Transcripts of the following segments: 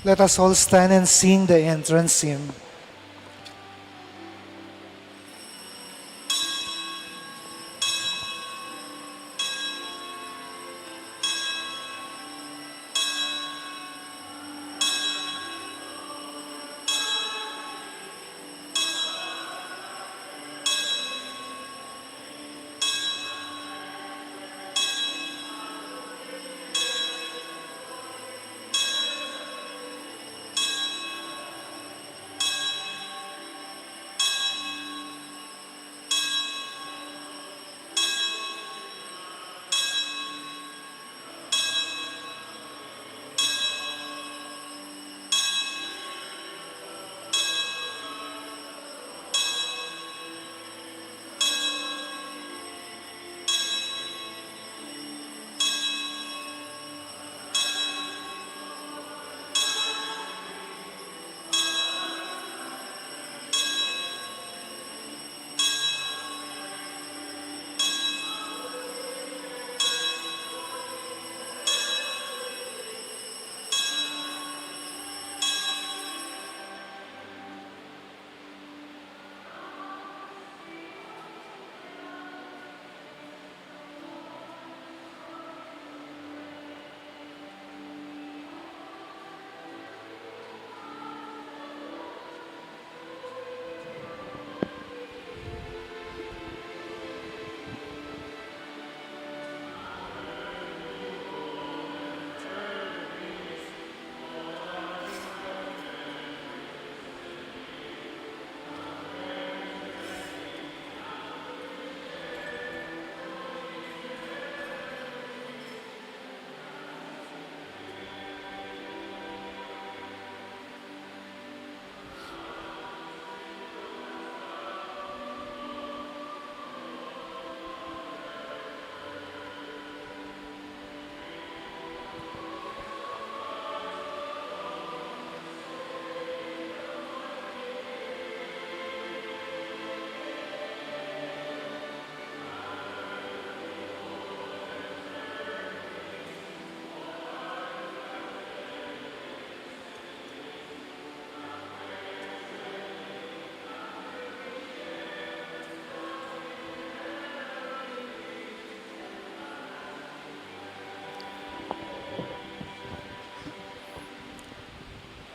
Let us all stand and sing the entrance hymn.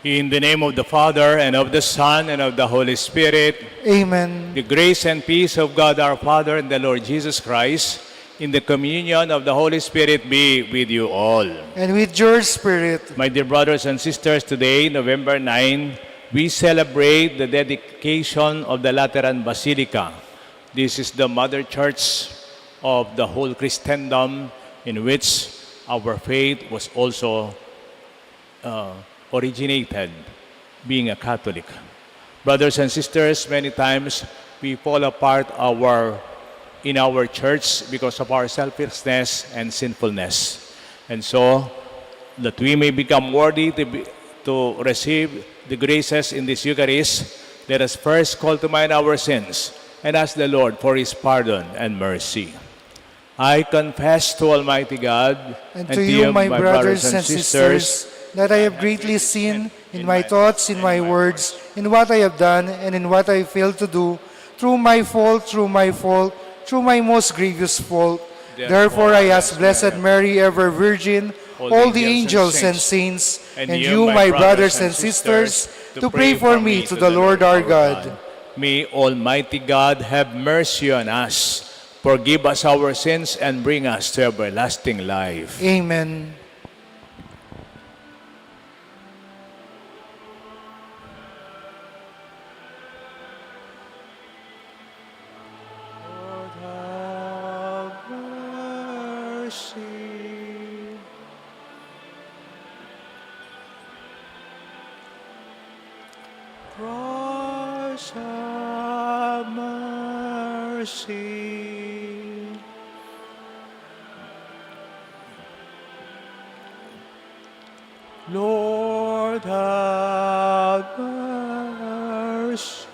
In the name of the Father, and of the Son, and of the Holy Spirit, Amen. the grace and peace of God our Father and the Lord Jesus Christ, in the communion of the Holy Spirit be with you all. And with your spirit, My dear brothers and sisters, today, November 9, we celebrate the dedication of the Lateran Basilica. This is the mother church of the whole Christendom, in which our faith was also originated, being a Catholic. Brothers and sisters, many times we fall apart in our church because of our selfishness and sinfulness. And so, that we may become worthy to receive the graces in this Eucharist, let us first call to mind our sins and ask the Lord for His pardon and mercy. I confess to Almighty God and to you, my brothers and sisters, that I have greatly sinned in my thoughts, in my words, in what I have done, and in what I failed to do, through my fault, through my most grievous fault. Therefore I ask Blessed Mary, ever Virgin, all the angels and saints, and you, my brothers and sisters, to pray for me to the Lord our God. May Almighty God have mercy on us, forgive us our sins, and bring us to everlasting life. Amen. Cross of mercy. Lord, have mercy.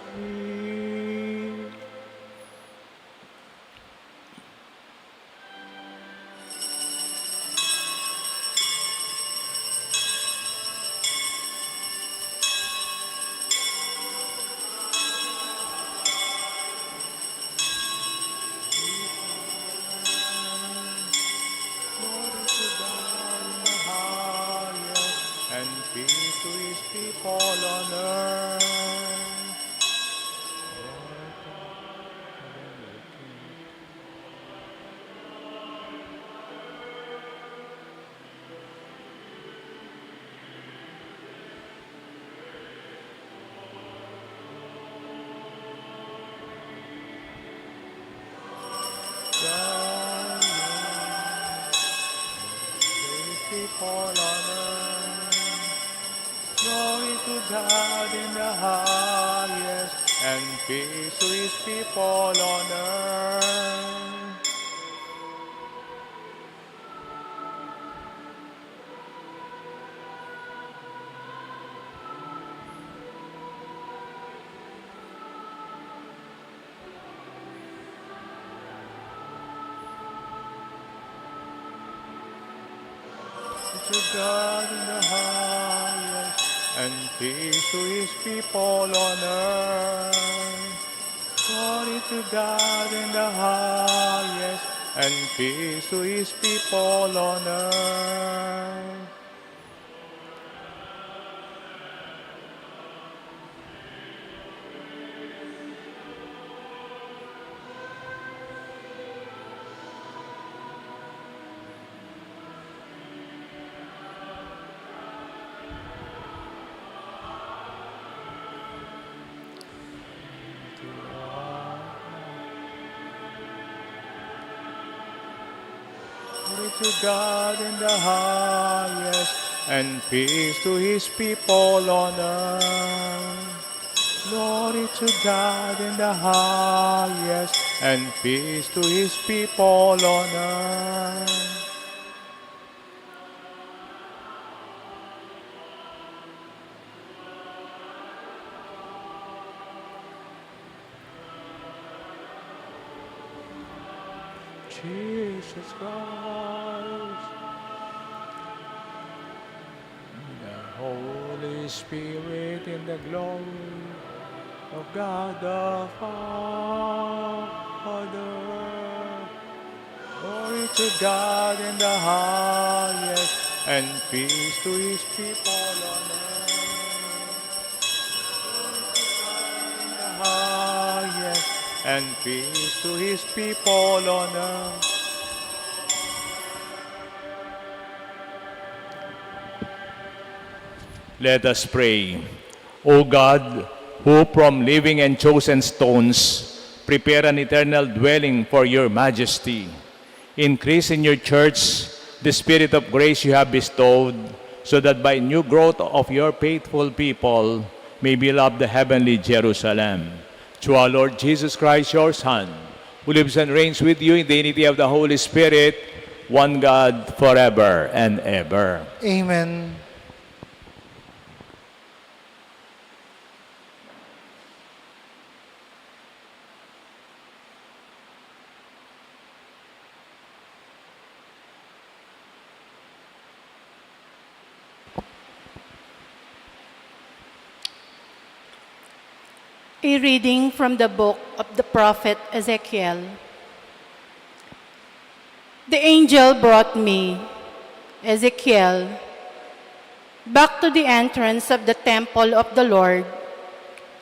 people on earth. Glory to God in the highest, and peace to his people on earth. To God in the highest, and peace to his people on earth. Glory to God in the highest, and peace to his people on earth. Glory to God in the highest, and peace to his people on earth. Glory to God in the highest, and peace to his people on earth. Jesus Christ, the Holy Spirit, in the glory of God the Father. Glory to God in the highest, and peace to his people on earth. In the highest, and peace to his people on earth. Let us pray. O God, who from living and chosen stones prepare an eternal dwelling for your majesty, increase in your church the spirit of grace you have bestowed, so that by new growth of your faithful people may be loved the heavenly Jerusalem. Through our Lord Jesus Christ, your Son, who lives and reigns with you in the unity of the Holy Spirit, one God, forever and ever. Amen. A reading from the book of the prophet Ezekiel. The angel brought me, Ezekiel, back to the entrance of the temple of the Lord,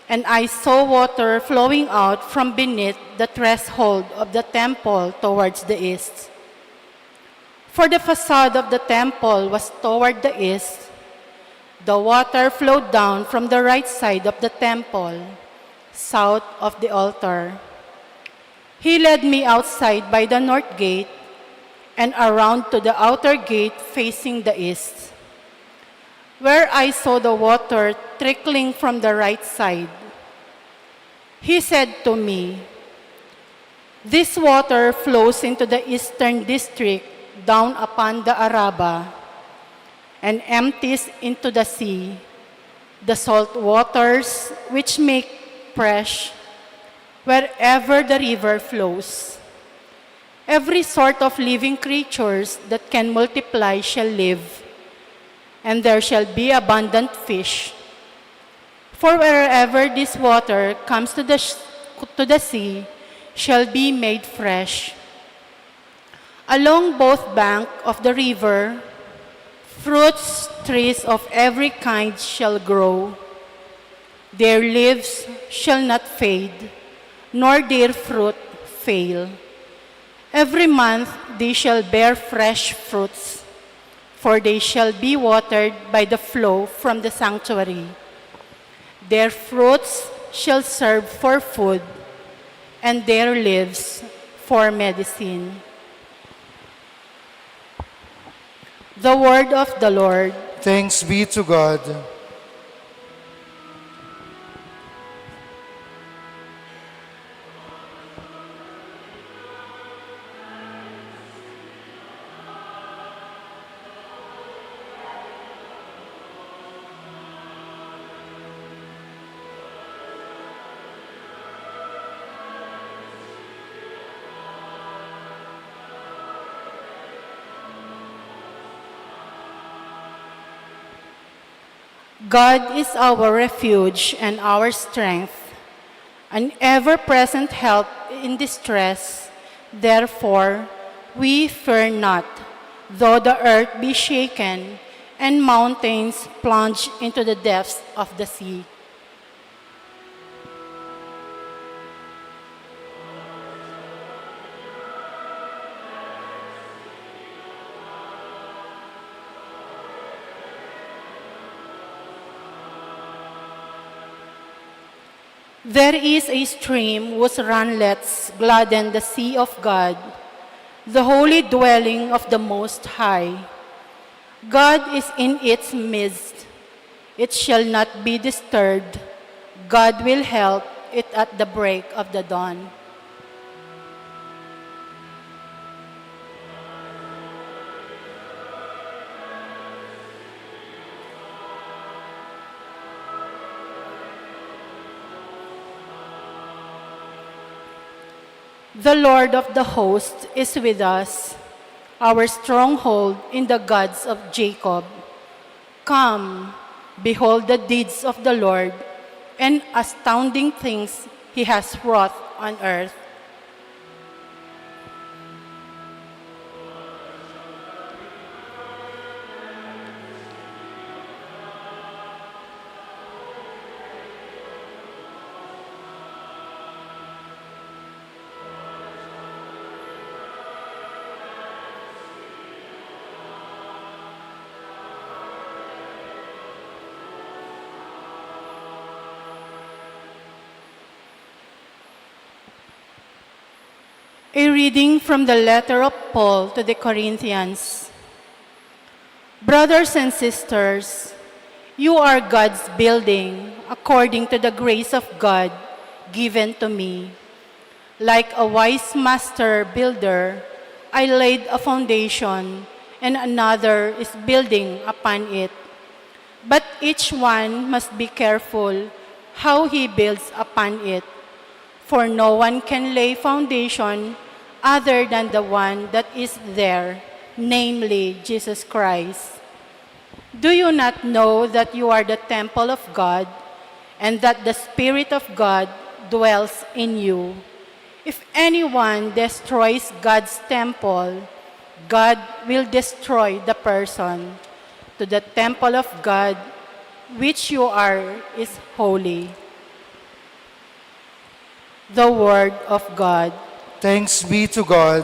and I saw water flowing out from beneath the threshold of the temple towards the east. For the facade of the temple was toward the east. The water flowed down from the right side of the temple, south of the altar. He led me outside by the north gate and around to the outer gate facing the east, where I saw the water trickling from the right side. He said to me, "This water flows into the eastern district down upon the Araba and empties into the sea, the salt waters which make fresh wherever the river flows. Every sort of living creatures that can multiply shall live, and there shall be abundant fish. For wherever this water comes to the sea shall be made fresh. Along both banks of the river, fruits trees of every kind shall grow. Their leaves shall not fade, nor their fruit fail. Every month they shall bear fresh fruits, for they shall be watered by the flow from the sanctuary. Their fruits shall serve for food, and their leaves for medicine." The word of the Lord. Thanks be to God. God is our refuge and our strength, an ever-present help in distress. Therefore, we fear not, though the earth be shaken and mountains plunge into the depths of the sea. There is a stream whose runlets gladden the sea of God, the holy dwelling of the Most High. God is in its midst. It shall not be disturbed. God will help it at the break of the dawn. The Lord of the hosts is with us, our stronghold in the gods of Jacob. Come, behold the deeds of the Lord, and astounding things he has wrought on earth. A reading from the letter of Paul to the Corinthians. Brothers and sisters, you are God's building according to the grace of God given to me. Like a wise master builder, I laid a foundation and another is building upon it. But each one must be careful how he builds upon it. For no one can lay foundation other than the one that is there, namely Jesus Christ. Do you not know that you are the temple of God, and that the Spirit of God dwells in you? If anyone destroys God's temple, God will destroy the person. To the temple of God, which you are, is holy. The word of God. Thanks be to God.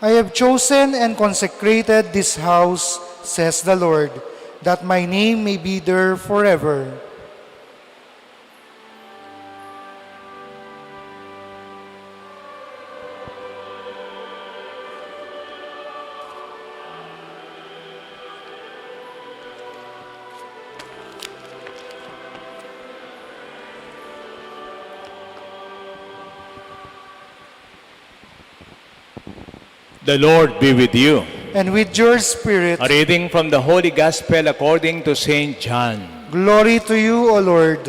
I have chosen and consecrated this house, says the Lord, that my name may be there forever. The Lord be with you. And with your spirit, A reading from the Holy Gospel according to St. John. glory to you, O Lord.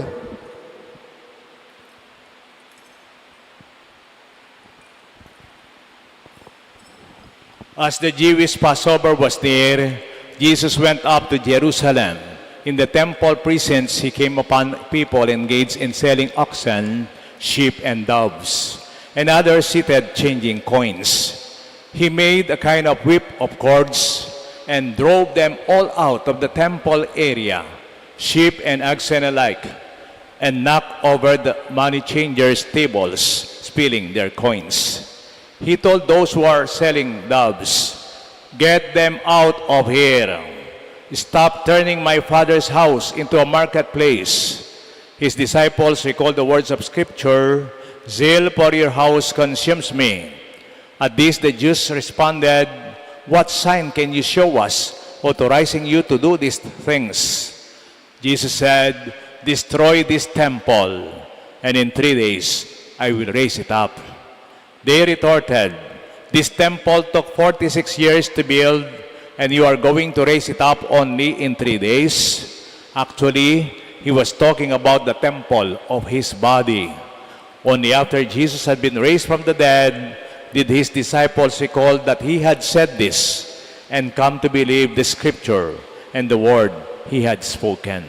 As the Jewish Passover was near, Jesus went up to Jerusalem. In the temple precincts, he came upon people engaged in selling oxen, sheep, and doves. and others seated changing coins. He made a kind of whip of cords and drove them all out of the temple area, sheep and oxen alike, and knocked over the money changers' tables, spilling their coins. He told those who are selling doves, "Get them out of here. Stop turning my Father's house into a marketplace." His disciples recalled the words of Scripture, "Zeal for your house consumes me." At this, the Jews responded, "What sign can you show us authorizing you to do these things?" Jesus said, "Destroy this temple, and in 3 days I will raise it up." They retorted, "This temple took 46 years to build, and you are going to raise it up only in 3 days? Actually, he was talking about the temple of his body. Only after Jesus had been raised from the dead did his disciples recall that he had said this and come to believe the Scripture and the word he had spoken.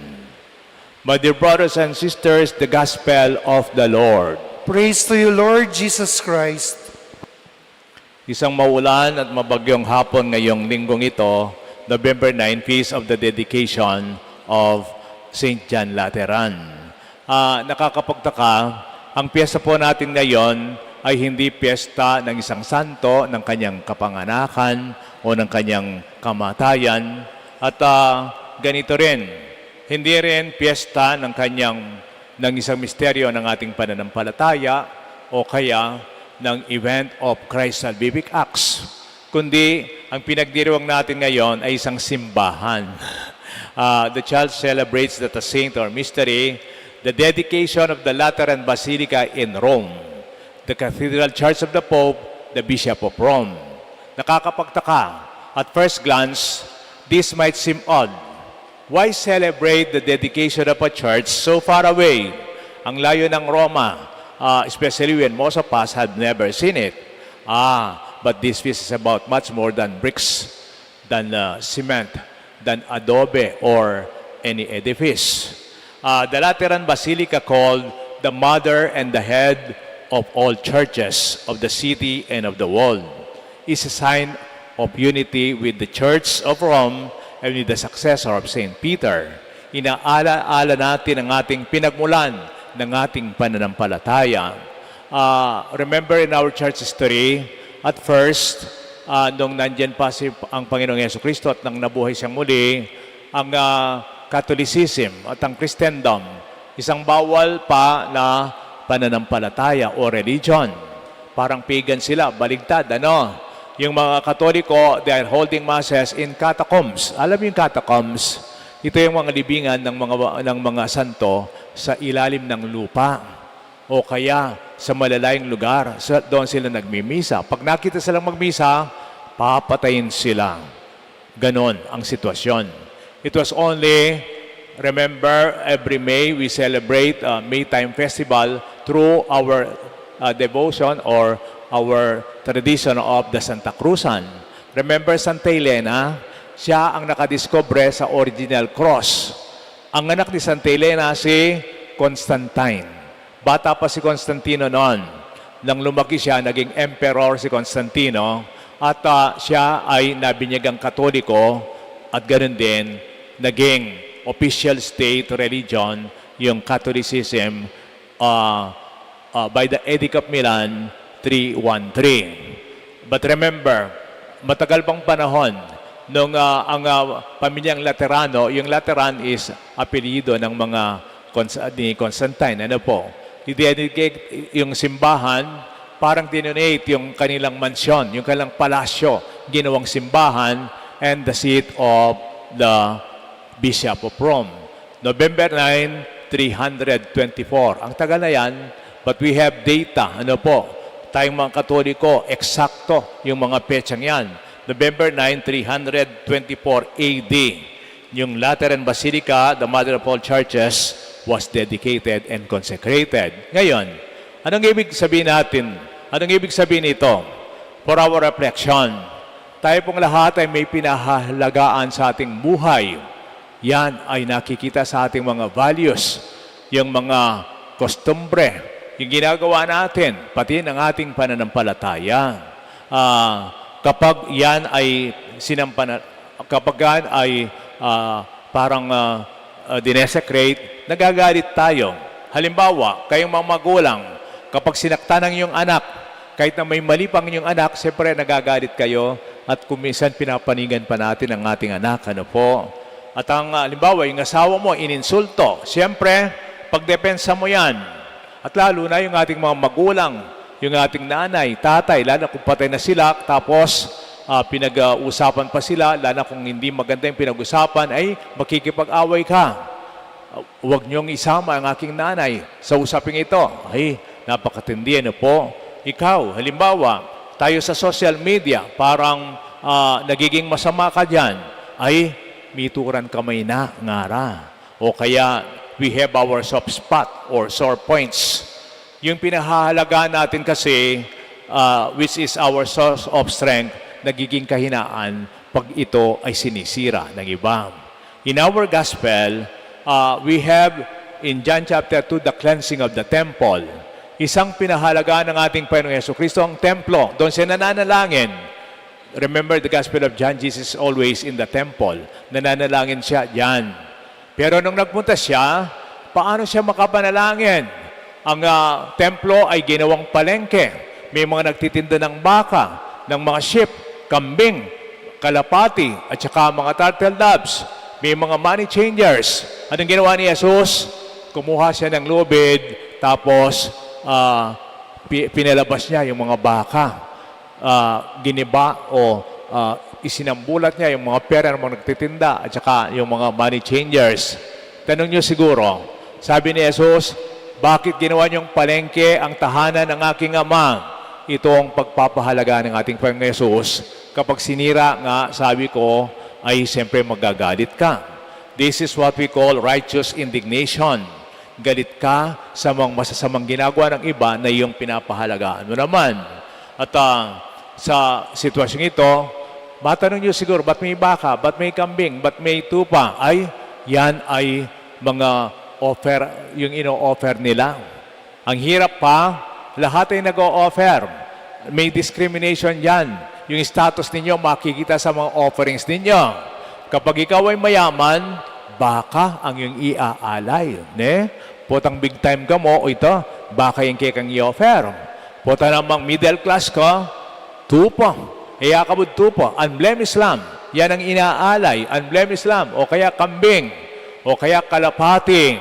My dear brothers and sisters, the Gospel of the Lord. Praise to you, Lord Jesus Christ. Isang maulan at mabagyong hapon ngayong linggong ito, November 9, Feast of the Dedication of St. John Lateran. Nakakapagtaka, ang piyesta po natin ngayon ay hindi piyesta ng isang santo, ng kanyang kapanganakan o ng kanyang kamatayan. At ganito rin, hindi rin piyesta ng isang misteryo ng ating pananampalataya o kaya ng event of Christ's salvific acts, kundi ang pinagdiriwang natin ngayon ay isang simbahan. The child celebrates that a saint or mystery, the dedication of the Lateran Basilica in Rome, the Cathedral Church of the Pope, the Bishop of Rome. Nakakapagtaka, at first glance, this might seem odd. Why celebrate the dedication of a church so far away? Ang layo ng Roma, especially when most of us had never seen it. But this feast is about much more than bricks, than cement, than adobe or any edifice. The Lateran Basilica, called the mother and the head of all churches of the city and of the world, is a sign of unity with the Church of Rome and with the successor of St. Peter. Inaala-ala natin ang ating pinagmulan ng ating pananampalataya. Remember in our church history, at first, nung nandyan pa ang Panginoong Jesucristo at nang nabuhay siyang muli, ang Catholicism at ang Christendom, isang bawal pa na pananampalataya o religion. Parang pagan sila, baligtad, ano? Yung mga Katoliko, they are holding masses in catacombs. Alam yung catacombs? Ito yung mga libingan ng mga santo sa ilalim ng lupa o kaya sa malalayong lugar. Doon sila nagmimisa. Pag nakita silang magmisa, papatayin sila. Ganon ang sitwasyon. It was only, remember, every May we celebrate Maytime Festival through our devotion or our tradition of the Santa Cruzan. Remember Santa Elena? Siya ang nakadiscover sa original cross. Ang anak ni Santa Elena si Constantine. Bata pa si Constantino noon. Nang lumaki siya, naging emperor si Constantino at siya ay nabinyagang Katoliko at ganoon din, naging official state religion yung Catholicism by the Edict of Milan 313. But remember, matagal pang panahon nung ang pamilyang Laterano, yung Lateran is apelyido ng mga ni Constantine. Ano po? I-dedicate yung simbahan, parang dinonate yung kanilang mansyon, yung kanilang palasyo, ginawang simbahan, and the seat of the Bishop of Rome. November 9, 324. Ang tagal na yan, but we have data. Ano po? Tayong mga Katoliko, eksakto yung mga petsang yan. November 9, 324 AD. Yung Lateran Basilica, the mother of all churches, was dedicated and consecrated. Ngayon, anong ibig sabihin natin? Anong ibig sabihin ito? For our reflection, tayo pong lahat ay may pinahalagaan sa ating buhay. Yan ay nakikita sa ating mga values, yung mga kostumbre, yung ginagawa natin, pati ng ating pananampalataya. Kapag yan ay kapag yan ay parang dinesecrate, nagagalit tayo. Halimbawa, kayong mga magulang, kapag sinaktan ng iyong anak, kahit na may mali pang inyong anak, siyempre nagagalit kayo at kung minsan pinapanigan pa natin ang ating anak. Ano po? At ang halimbawa, yung asawa mo, ininsulto. Siyempre, pagdepensa mo yan. At lalo na yung ating mga magulang, yung ating nanay, tatay, lalo kung patay na sila, tapos pinag-usapan pa sila, lalo kung hindi maganda yung pinag-usapan, ay makikipag-away ka. Huwag niyong isama ang aking nanay sa usaping ito. Ay, napakatindi. Ano po? Ikaw, halimbawa, tayo sa social media, parang nagiging masama ka dyan, ay mituran kamay na, ngara. O kaya, we have our soft spot or sore points. Yung pinahahalagaan natin kasi, which is our source of strength, nagiging kahinaan pag ito ay sinisira ng iba. In our gospel, we have in John chapter 2, the cleansing of the temple. Isang pinahalagaan ng ating Panginoong Jesucristo ang templo. Doon siya nananalangin. Remember the Gospel of John, Jesus is always in the temple. Nananalangin siya diyan. Pero nung nagpunta siya, paano siya makapanalangin? Ang templo ay ginawang palengke. May mga nagtitinda ng baka, ng mga sheep, kambing, kalapati, at saka mga turtle doves. May mga money changers. Anong ginawa ni Jesus? Kumuha siya ng lubid, tapos pinalabas niya yung mga baka. Giniba o isinambulat niya yung mga pera ng mga nagtitinda at saka yung mga money changers. Tanong niyo siguro, sabi ni Jesus, bakit ginawa niyong palengke ang tahanan ng aking ama? Ito ang pagpapahalaga ng ating Panginoong Jesus. Kapag sinira nga, sabi ko, ay siyempre magagalit ka. This is what we call righteous indignation. Galit ka sa mga masasamang ginagawa ng iba na iyong pinapahalagaan mo naman. At sa sitwasyong ito, matanong nyo siguro, ba't may baka, ba't may kambing, ba't may tupa? Ay, yan ay mga offer, yung ino-offer nila. Ang hirap pa, lahat ay nag-o-offer. May discrimination yan. Yung status ninyo makikita sa mga offerings ninyo. Kapag ikaw ay mayaman, baka ang yung iaalay. Ne? Potang big time ka mo, o ito, baka yung kekang i-offer. Pota namang middle class ka, tupa. Kaya kabud tupa. Unblemished lamb. Yan ang inaalay. Unblemished lamb. O kaya kambing. O kaya kalapati.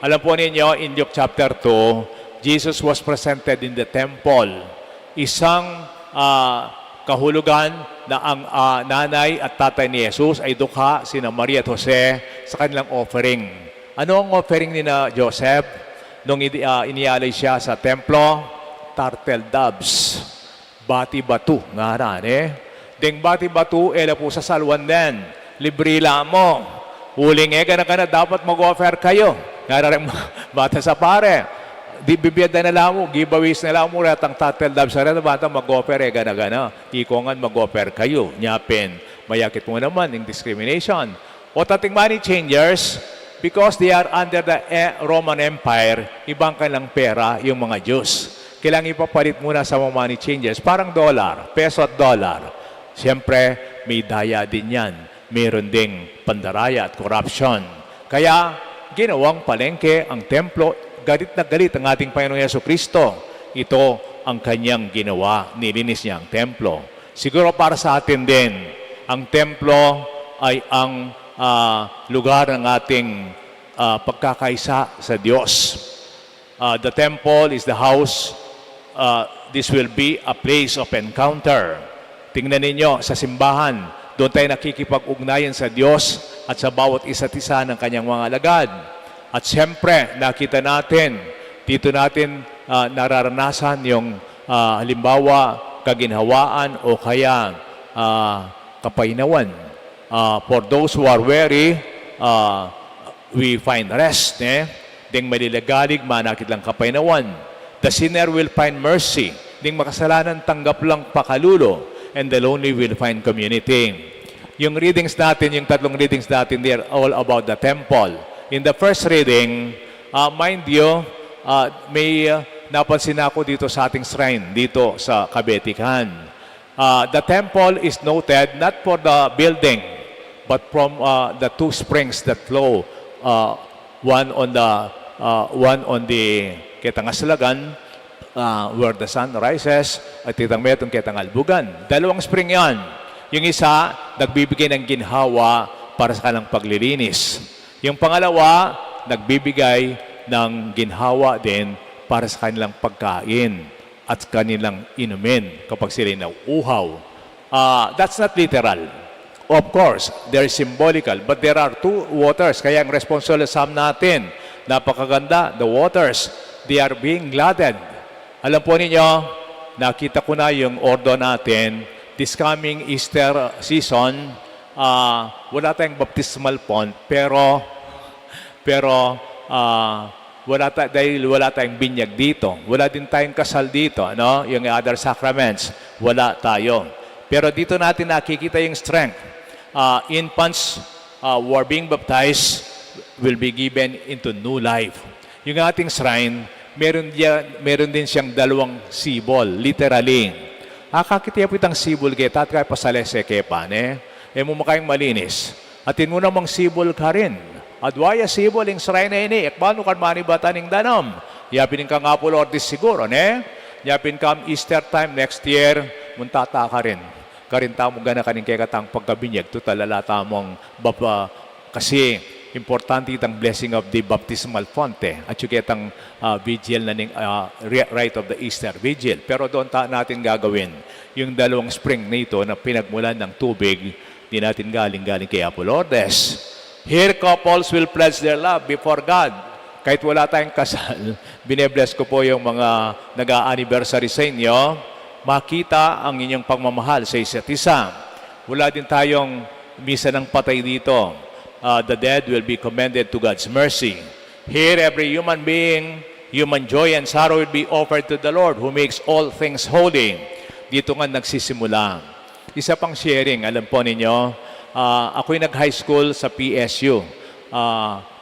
Alam po ninyo, in Luke chapter 2, Jesus was presented in the temple. Isang kahulugan na ang nanay at tatay ni Jesus ay dukha, sina Maria at Jose, sa kanilang offering. Ano ang offering ni na Joseph nung inialay siya sa templo? Turtle doves. Bati-batu. Ngaran Ding bati-batu, ela po sa salwan din. Librila mo. Uling gana dapat mag-offer kayo. Ngaran bata sa pare. Di bibiyada na lang mo, giveaways na lang mo, ratang turtle doves sa rin, bata mag-offer, gana. Ikongan mag-offer kayo. Nyapin, mayakit mo naman yung discrimination. O tating money changers, because they are under the Roman Empire, ibang kanilang pera yung mga Diyos. Kailangan ipapalit muna sa mga money changers, parang dollar, peso at dollar. Siyempre, may daya din yan. Meron ding pandaraya at corruption. Kaya, ginawang palengke ang templo. Galit na galit ang ating Panginoong Jesucristo. Ito ang kanyang ginawa. Nilinis niya ang templo. Siguro para sa atin din, ang templo ay ang lugar ng ating pagkakaisa sa Diyos. The temple is the house. This will be a place of encounter. Tingnan ninyo sa simbahan. Doon tayo nakikipag-ugnayan sa Diyos at sa bawat isa't isa ng kanyang mga alagad. At siyempre, nakita natin, dito natin nararanasan yung halimbawa, kaginhawaan o kaya kapainawan. For those who are weary, we find rest. Ding malilagalig, manakit lang kapainawan. The sinner will find mercy. Ding makasalanan, tanggap lang pakalulo. And the lonely will find community. Yung readings natin, yung tatlong readings natin, they are all about the temple. In the first reading, mind you, may napansin ako dito sa ating shrine, dito sa Cabetican. The temple is noted not for the building, but from the two springs that flow, one on the Ketangaslagan, where the sun rises, at itang metong Ketangalbugan. Dalawang spring yan. Yung isa, nagbibigay ng ginhawa para sa kanilang paglilinis. Yung pangalawa, nagbibigay ng ginhawa din para sa kanilang pagkain at kanilang inumin kapag sila nauuhaw. That's not literal. Of course, they're symbolical, but there are two waters. Kaya ang responsible sa natin, napakaganda, the waters, they are being gladdened. Alam po ninyo, nakita ko na yung ordo natin, this coming Easter season, wala tayong baptismal font, pero dahil wala tayong binyag dito, wala din tayong kasal dito, ano? Yung other sacraments, wala tayo. Pero dito natin nakikita yung strength. Infants who are being baptized will be given into new life. Yung ating shrine, meron din siyang dalawang sibol, literally. Kakakitiya po itang sibol kaya tatkay pasalese kepane, mo makayang malinis. Atin mo namang sibol ka rin. Adwaya sibol yung shrine na ini, ekbano kan manibatan ng danom. Yapin ka nga po Lourdes siguro, ne? Yapin ka Easter time next year, muntata ka rin. Karinta mo gana kaning kaya katang pagkabinyag, tutalala mong kasi importante itang blessing of the baptismal font at yung itang vigil na ning rite of the Easter vigil. Pero doon natin gagawin yung dalawang spring nito na pinagmulan ng tubig, di natin galing kay Lourdes. Here couples will pledge their love before God. Kahit wala tayong kasal, binebless ko po yung mga nag-a-anniversary sa inyo, makita ang inyong pagmamahal sa isa't isa. Wala din tayong misa ng patay dito. The dead will be commended to God's mercy. Here, every human being, human joy and sorrow will be offered to the Lord who makes all things holy. Dito nga nagsisimula. Isa pang sharing, alam po ninyo, ako'y nag-high school sa PSU,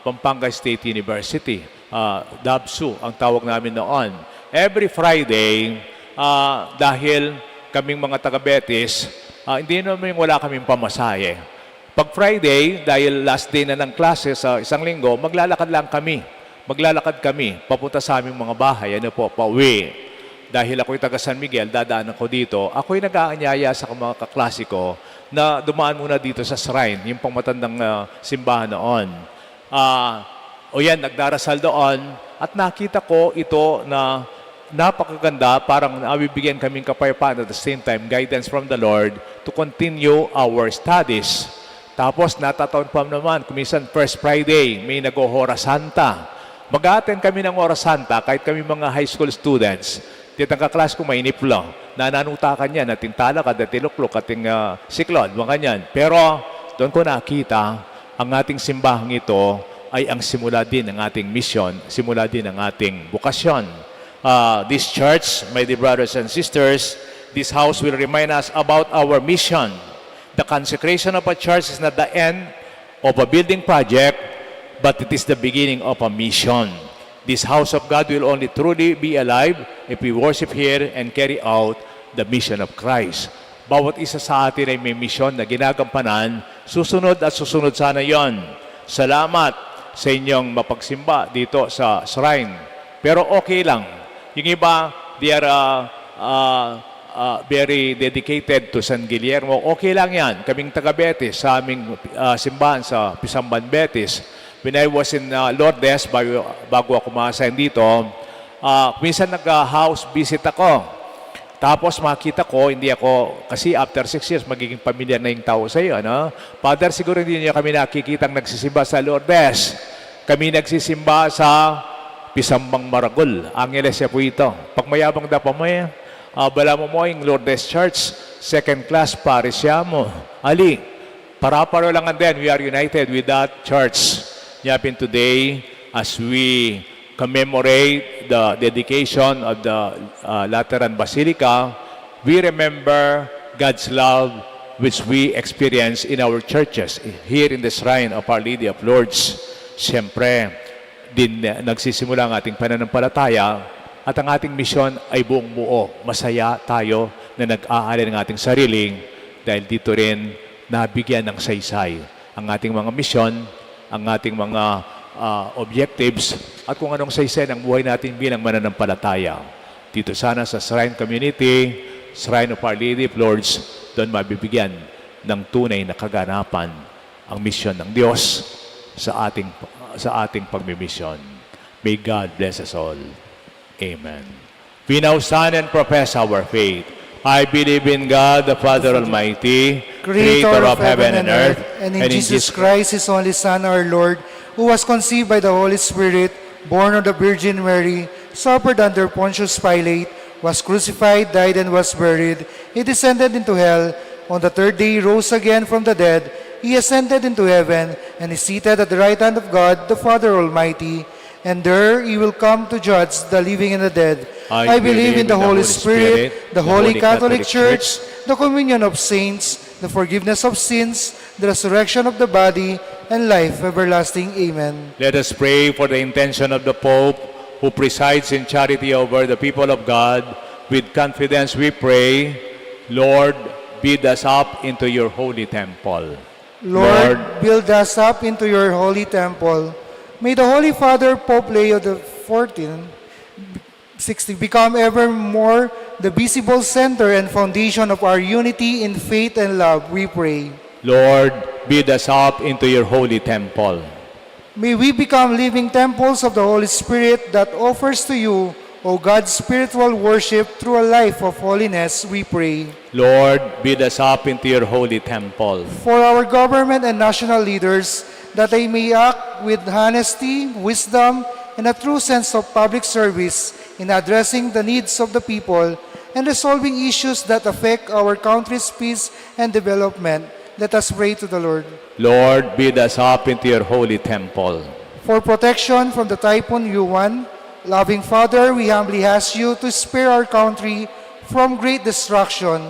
Pampanga State University. DABSU ang tawag namin noon. Every Friday, dahil kaming mga taga-Betis, hindi naman wala kaming pamasahe. Pag Friday, dahil last day na ng klase sa isang linggo, maglalakad kami papunta sa aming mga bahay, pauwi. Dahil ako'y taga San Miguel, dadaan ako dito, ako'y nag-aanyaya sa mga kaklase ko na dumaan muna dito sa shrine, yung pangmatandang simbahan noon. Nagdarasal doon at nakita ko ito na napakaganda, parang nabibigyan kaming kapayapaan at the same time, guidance from the Lord to continue our studies. Tapos natataon pa naman, kuminsan first Friday, may nag-Hora Santa. Mag-attend kami ng Hora Santa kahit kami mga high school students. Dito ang kaklas ko may iniplo. Nananutakan yan, ating talakad, ating luklok, ating siklod, mga ganyan. Pero doon ko nakita, ang ating simbahang ito ay ang simula din ng ating mission, simula din ng ating bukasyon. This church, my dear brothers and sisters, this house will remind us about our mission. The consecration of a church is not the end of a building project, but it is the beginning of a mission. This house of God will only truly be alive if we worship here and carry out the mission of Christ. Bawat isa sa atin ay may mission na ginagampanan, susunod at susunod sana yon. Salamat sa inyong mapagsimba dito sa shrine. Pero okay lang. Yung iba, they are very dedicated to San Guillermo. Okay lang yan. Kaming taga-Betis sa aming simbahan sa Pisamban, Betis. When I was in Lourdes, bago ako ma-assign dito, minsan nag-house visit ako. Tapos makita ko, hindi ako, kasi after 6 years, magiging pamilyar na yung tao sa iyo. Ano? Father, siguro hindi niyo kami nakikitang nagsisimba sa Lourdes. Kami nagsisimba sa Pisambang Maragol. Angeles po ito. Pag mayabang da pa mo bala mo yung Lourdes Church, second class parish mo. Ali, para-paro lang and then we are united with that church. Yapin today, as we commemorate the dedication of the Lateran Basilica, we remember God's love which we experience in our churches, here in the shrine of Our Lady of Lourdes. Siyempre, din nagsisimula ang ating pananampalataya at ang ating misyon ay buong buo. Masaya tayo na nag-aari ng ating sariling dahil dito rin nabigyan ng saysay ang ating mga misyon, ang ating mga objectives, at kung anong saysay ng buhay natin bilang mananampalataya. Dito sana sa Shrine Community, Shrine of Our Lady of Lourdes, doon mabibigyan ng tunay na kaganapan ang misyon ng Diyos sa ating pagmimisyon. May God bless us all. Amen. We now stand and profess our faith. I believe in God, the Father Almighty, creator of heaven and earth, and in Jesus Christ, His only Son, our Lord, who was conceived by the Holy Spirit, born of the Virgin Mary, suffered under Pontius Pilate, was crucified, died, and was buried. He descended into hell. On the third day, he rose again from the dead. He ascended into heaven, and is seated at the right hand of God, the Father Almighty. And there he will come to judge the living and the dead. I believe in the Holy Spirit, the Holy Catholic Church, the communion of saints, the forgiveness of sins, the resurrection of the body, and life everlasting. Amen. Let us pray for the intention of the Pope, who presides in charity over the people of God. With confidence we pray, Lord, build us up into your holy temple. Lord, build us up into your holy temple. May the Holy Father, Pope Leo XIV, become ever more the visible center and foundation of our unity in faith and love, we pray. Lord, build us up into your holy temple. May we become living temples of the Holy Spirit that offers to you, O God, spiritual worship through a life of holiness, we pray. Lord, build us up into your holy temple. For our government and national leaders, that they may act with honesty, wisdom, and a true sense of public service in addressing the needs of the people and resolving issues that affect our country's peace and development. Let us pray to the Lord. Lord, build us up into your holy temple. For protection from the Typhoon Yuan, loving Father, we humbly ask you to spare our country from great destruction.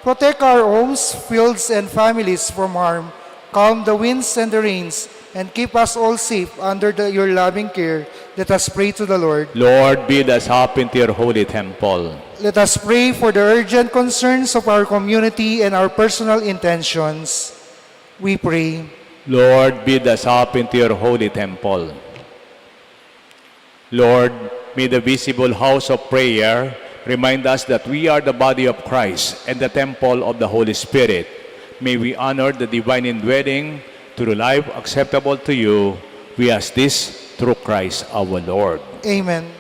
Protect our homes, fields, and families from harm. Calm the winds and the rains, and keep us all safe under your loving care. Let us pray to the Lord. Lord, build us up into your holy temple. Let us pray for the urgent concerns of our community and our personal intentions. We pray. Lord, build us up into your holy temple. Lord, may the visible house of prayer remind us that we are the body of Christ and the temple of the Holy Spirit. May we honor the divine indwelling through life acceptable to you. We ask this through Christ our Lord. Amen.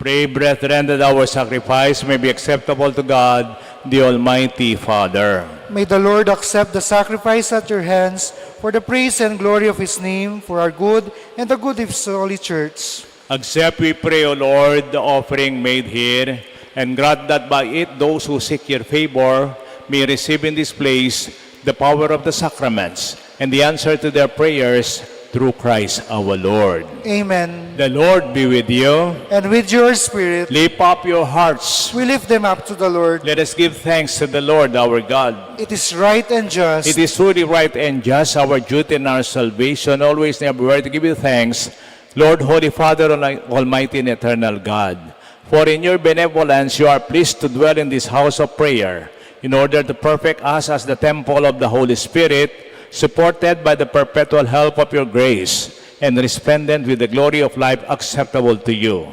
Pray, brethren, that our sacrifice may be acceptable to God, the Almighty Father. May the Lord accept the sacrifice at your hands for the praise and glory of his name, for our good and the good of his holy church. Accept, we pray, O Lord, the offering made here, and grant that by it those who seek your favor may receive in this place the power of the sacraments and the answer to their prayers through Christ our Lord. Amen. The Lord be with you. And with your spirit, Lift up your hearts. we lift them up to the Lord. Let us give thanks to the Lord our God. It is right and just. It is truly right and just, our duty and our salvation, always and everywhere to give you thanks, Lord, Holy Father, Almighty and eternal God. For in your benevolence you are pleased to dwell in this house of prayer, in order to perfect us as the temple of the Holy Spirit, supported by the perpetual help of your grace, and resplendent with the glory of life acceptable to you.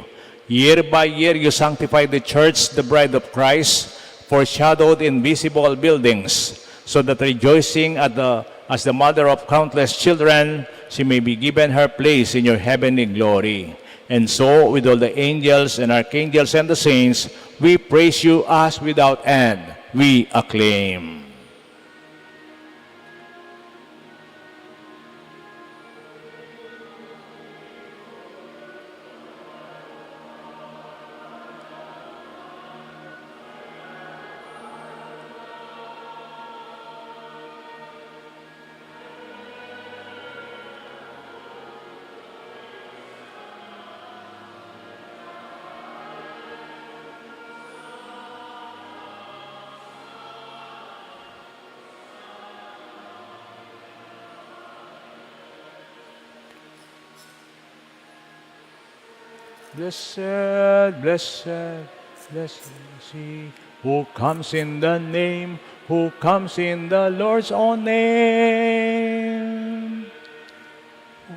Year by year you sanctify the church, the bride of Christ, foreshadowed in visible buildings, so that rejoicing as the mother of countless children, she may be given her place in your heavenly glory. And so, with all the angels and archangels and the saints, we praise you as without end we acclaim. Blessed, blessed, blessed is he who comes in the name, who comes in the Lord's own name.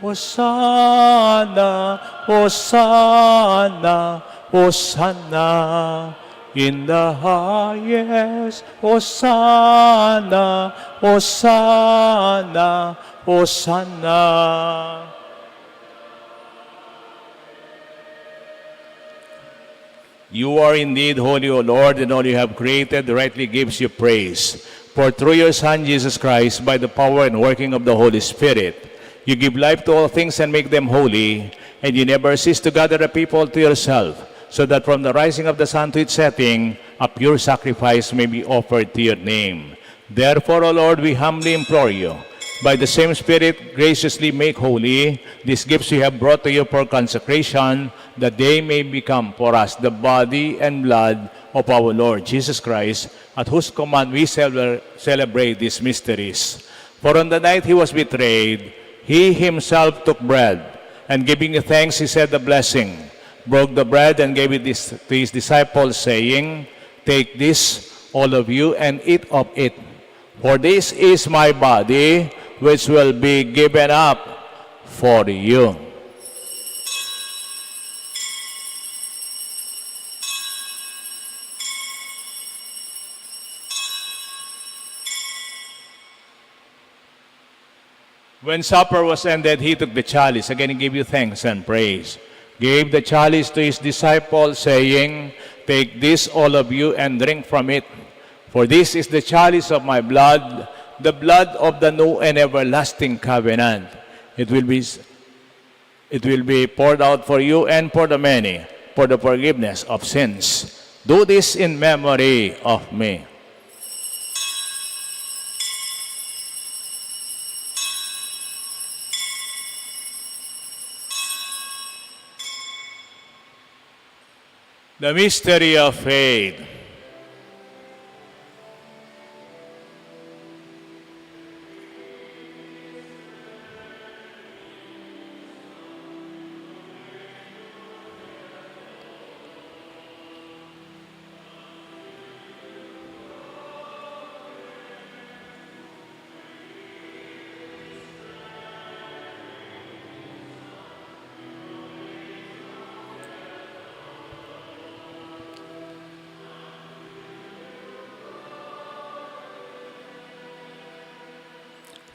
Hosanna, Hosanna, Hosanna in the highest. Hosanna, Hosanna, Hosanna. You are indeed holy, O Lord, and all you have created rightly gives you praise. For through your Son, Jesus Christ, by the power and working of the Holy Spirit, you give life to all things and make them holy, and you never cease to gather a people to yourself, so that from the rising of the sun to its setting, a pure sacrifice may be offered to your name. Therefore, O Lord, we humbly implore you, by the same Spirit, graciously make holy these gifts we have brought to you for consecration, that they may become for us the body and blood of our Lord Jesus Christ, at whose command we celebrate these mysteries. For on the night he was betrayed, he himself took bread, and giving you thanks, he said the blessing, broke the bread, and gave it to his disciples, saying, "Take this, all of you, and eat of it. For this is my body, which will be given up for you." When supper was ended, he took the chalice. Again, he gave you thanks and praise. Gave the chalice to his disciples, saying, "Take this, all of you, and drink from it. For this is the chalice of my blood, the blood of the new and everlasting covenant. It will be poured out for you and for the many, for the forgiveness of sins. Do this in memory of me." The mystery of faith.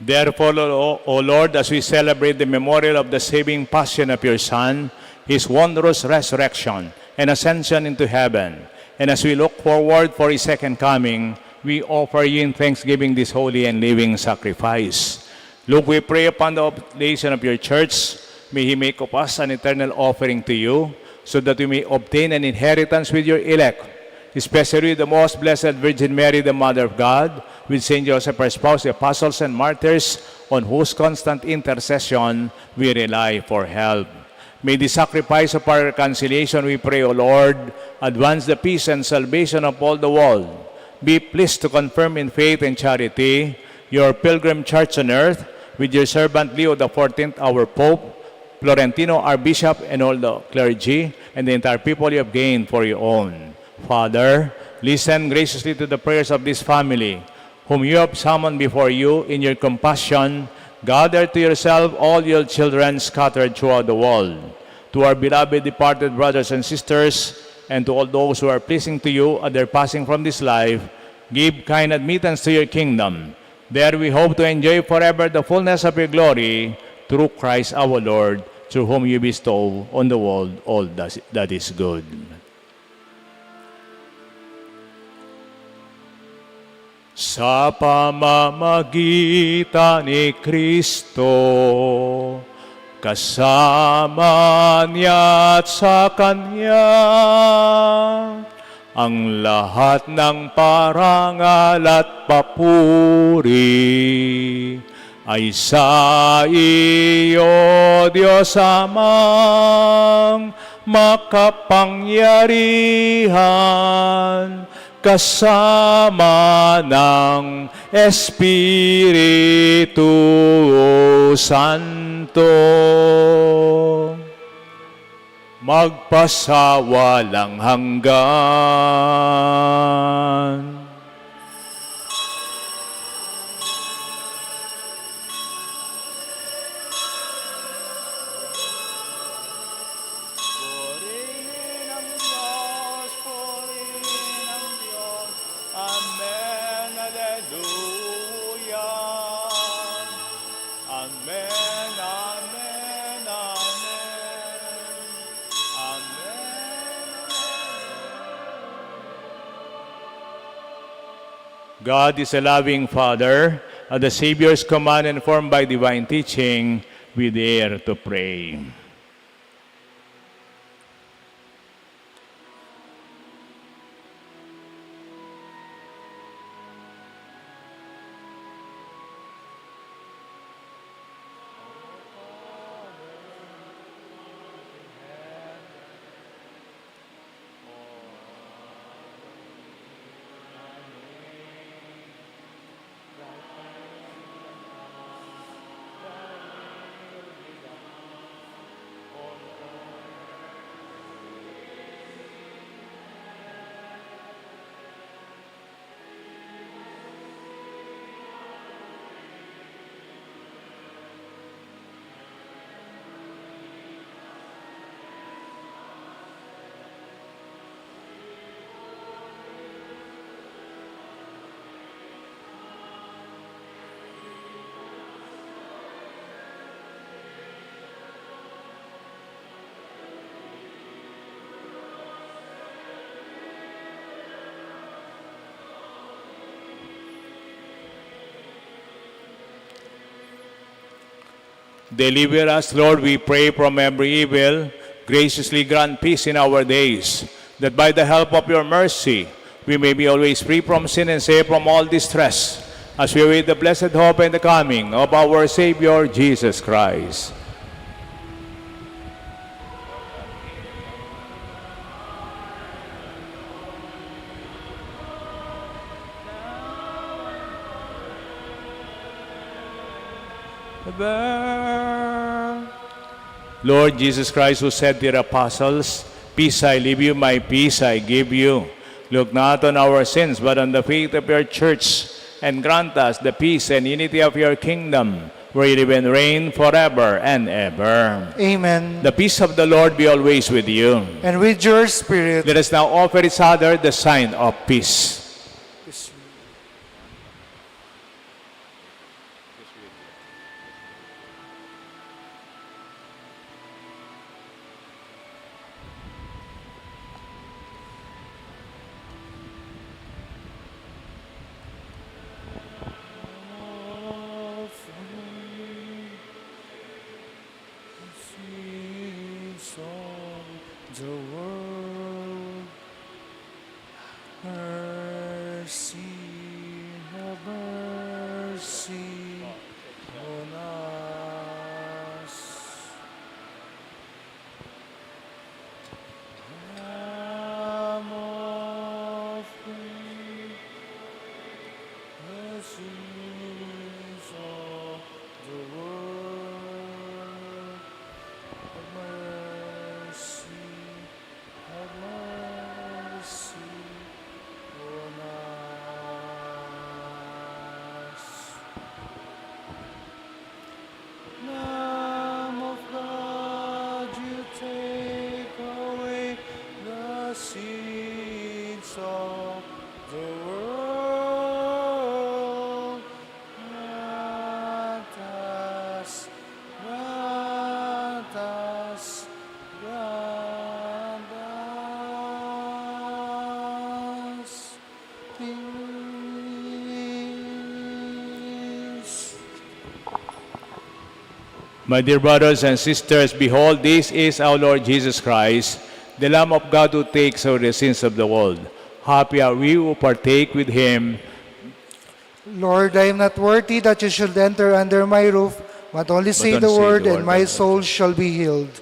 Therefore, O Lord, as we celebrate the memorial of the saving passion of your Son, his wondrous resurrection, and ascension into heaven. And as we look forward for His second coming, we offer you in thanksgiving this holy and living sacrifice. Look, we pray upon the oblation of your church. May He make of us an eternal offering to you, so that we may obtain an inheritance with your elect, especially the most blessed Virgin Mary, the Mother of God, with Saint Joseph, her spouse, the apostles and martyrs, on whose constant intercession we rely for help. May the sacrifice of our reconciliation, we pray, O Lord, advance the peace and salvation of all the world. Be pleased to confirm in faith and charity your pilgrim church on earth, with your servant Leo XIV, our Pope, Florentino, our Bishop, and all the clergy, and the entire people you have gained for your own. Father, listen graciously to the prayers of this family, whom you have summoned before you in your compassion. Gather to yourself all your children scattered throughout the world. To our beloved departed brothers and sisters, and to all those who are pleasing to you at their passing from this life, give kind admittance to your kingdom. There we hope to enjoy forever the fullness of your glory, through Christ our Lord, through whom you bestow on the world all that is good. Sa pamamagitan ni Kristo, kasama niya at sa Kanya, ang lahat ng parangal at papuri ay sa iyo, Diyos Amang makapangyarihan, kasama ng Espiritu Santo, magpasawalang hanggan. God is a loving Father. At the Savior's command, informed by divine teaching, we dare to pray. Deliver us, Lord, we pray, from every evil. Graciously grant peace in our days, that by the help of your mercy, we may be always free from sin and safe from all distress, as we await the blessed hope and the coming of our Savior, Jesus Christ. Lord Jesus Christ, who said to your apostles, "Peace I leave you, my peace I give you," look not on our sins, but on the faith of your church, and grant us the peace and unity of your kingdom, where you live and reign forever and ever. Amen. The peace of the Lord be always with you. And with your spirit. Let us now offer each other the sign of peace. the world. Mercy, have mercy on us. Lamb of God, the sins of the world, have mercy, have mercy on us. Lamb of God, you take away the sins of the world. Grant us, grant us, grant us peace. My dear brothers and sisters, behold, this is our Lord Jesus Christ, the Lamb of God who takes away the sins of the world. Happy are we who partake with him. Lord, I am not worthy that you should enter under my roof, but only say only the say word, the and word, my and soul shall be healed.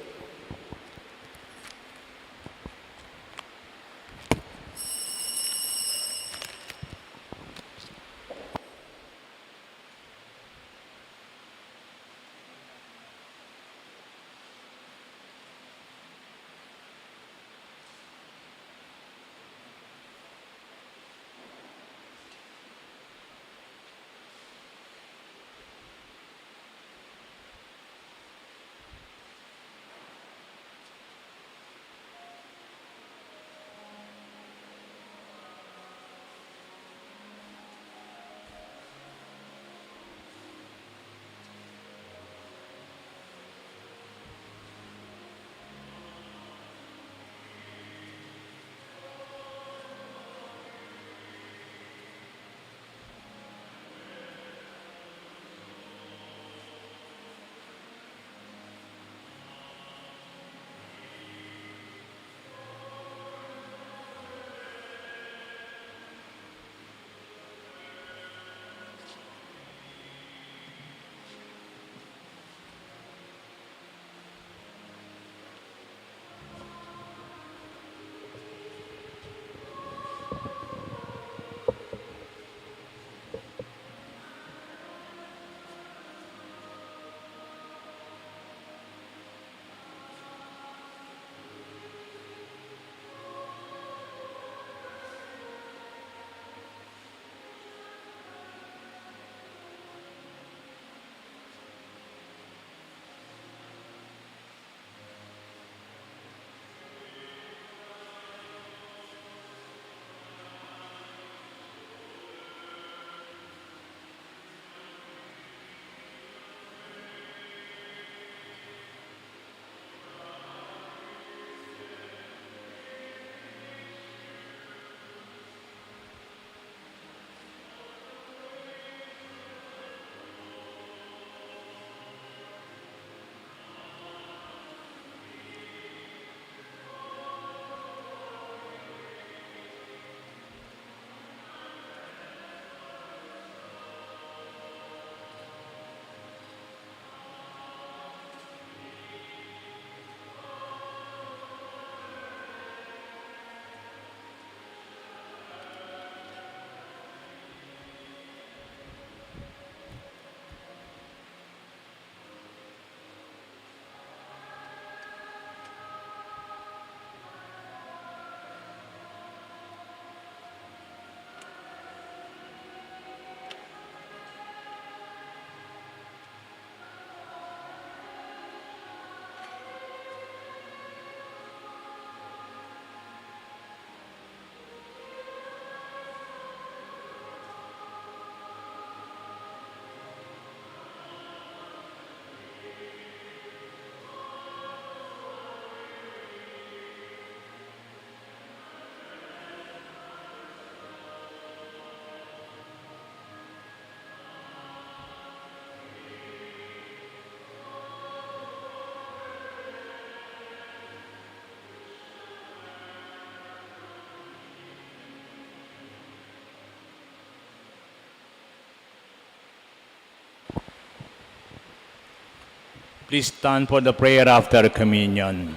Please stand for the prayer after communion.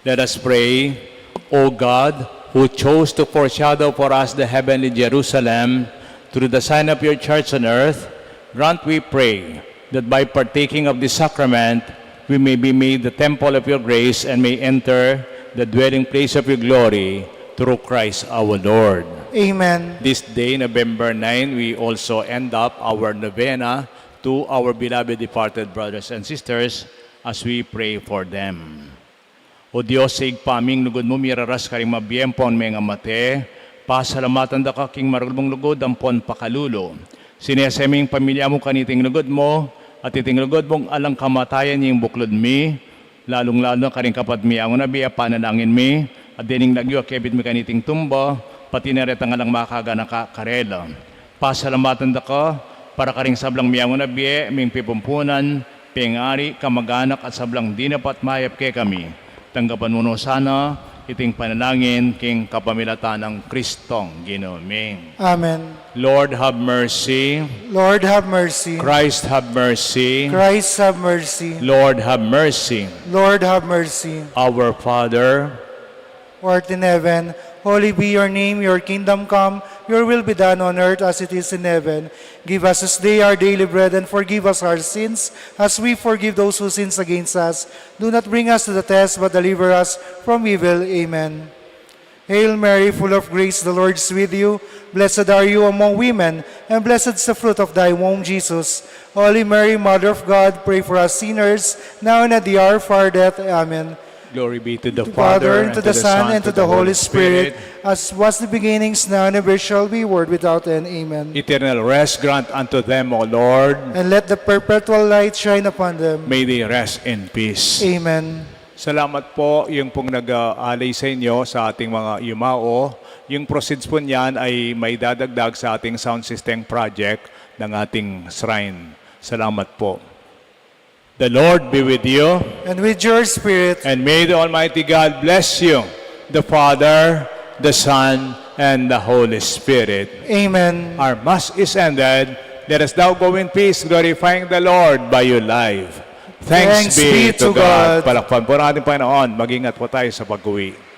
Let us pray. O God, who chose to foreshadow for us the heavenly Jerusalem through the sign of your church on earth, grant, we pray, that by partaking of this sacrament, we may be made the temple of your grace and may enter the dwelling place of your glory through Christ our Lord. Amen. This day, November 9, we also end up our novena to our beloved departed brothers and sisters as we pray for them. O Diyos, sa igpaming lugod mo, miraras karing mabiyempon may nga mate, pasalamatan da ka king marulbong lugod, ampon pakalulo. Sineseming pamilya mo kaniting lugod mo, at iting lugod mong alang kamatayan yung buklod mi, lalong-lalo karing kapat mi, ang nabi, panalangin mi, at dining lagyo, kebit mi kaniting tumba, pati naretang alang makaga na karela. Pasalamatan da ka, para karing sablang miyang nabi, ming pipumpunan, pengari, kamag-anak at sablang dinapat mayap ke kami. Tanggapan mo no sana, iting panalangin, king kapamilatan ng Kristong Ginoo. Amen. Lord, have mercy. Lord, have mercy. Christ, have mercy. Christ, have mercy. Lord, have mercy. Lord, have mercy. Our Father, Who art in heaven, holy be your name, your kingdom come, your will be done on earth as it is in heaven. Give us this day our daily bread, and forgive us our sins, as we forgive those who sin against us. Do not bring us to the test, but deliver us from evil. Amen. Hail Mary, full of grace, the Lord is with you. Blessed are you among women, and blessed is the fruit of thy womb, Jesus. Holy Mary, Mother of God, pray for us sinners, now and at the hour of our death. Amen. glory be to the Father, and to the Son, and to the Holy Spirit, as was the beginnings, now and ever shall be, world without end. Amen. Eternal rest grant unto them, O Lord. And let the perpetual light shine upon them. May they rest in peace. Amen. Salamat po yung pong nag-aalay sa inyo sa ating mga yumao. Yung proceeds po niyan ay may dadagdag sa ating sound system project ng ating shrine. Salamat po. The Lord be with you. And with your spirit. And may the Almighty God bless you, the Father, the Son, and the Holy Spirit. Amen. Our Mass is ended. Let us now go in peace, glorifying the Lord by your life. Thanks be to God. Palakpan po natin, Panginoon. Mag-ingat po tayo sa pag-uwi.